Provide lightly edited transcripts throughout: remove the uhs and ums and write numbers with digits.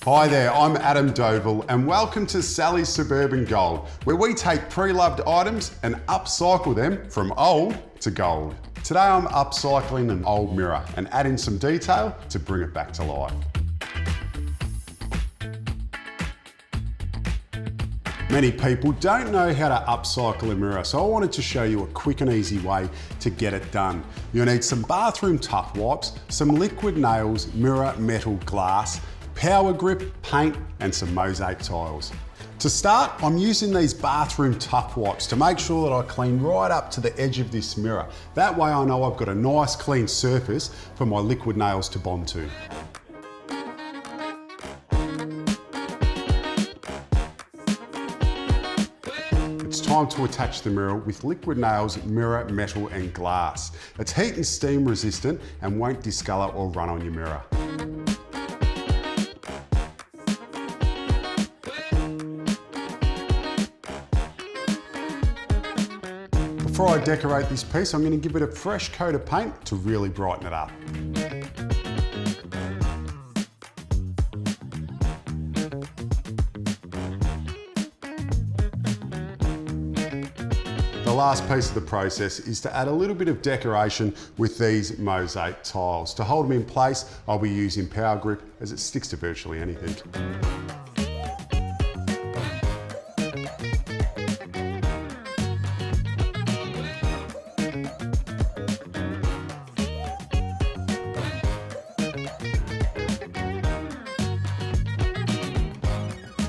Hi there, I'm Adam Dovile and welcome to Selleys Suburban Gold, where we take pre-loved items and upcycle them from old to gold. Today I'm upcycling an old mirror and adding some detail to bring it back to life. Many people don't know how to upcycle a mirror, so I wanted to show you a quick and easy way to get it done. You'll need some bathroom tuff wipes, some liquid nails, mirror metal glass, power grip, paint, and some mosaic tiles. To start, I'm using these bathroom tuff wipes to make sure that I clean right up to the edge of this mirror. That way I know I've got a nice clean surface for my liquid nails to bond to. It's time to attach the mirror with liquid nails, mirror metal and glass. It's heat and steam resistant and won't discolour or run on your mirror. Before I decorate this piece, I'm going to give it a fresh coat of paint to really brighten it up. The last piece of the process is to add a little bit of decoration with these mosaic tiles. To hold them in place, I'll be using power grip as it sticks to virtually anything.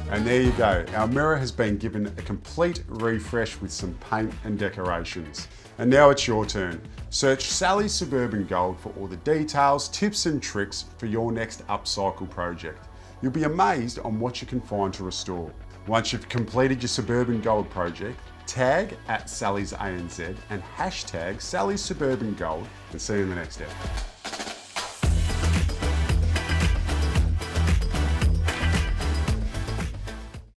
And there you go, our mirror has been given a complete refresh with some paint and decorations. And now it's your turn. Search Selleys Suburban Gold for all the details, tips and tricks for your next upcycle project. You'll be amazed on what you can find to restore. Once you've completed your Suburban Gold project, tag @SelleysANZ and hashtag Selleys Suburban Gold and see you in the next step.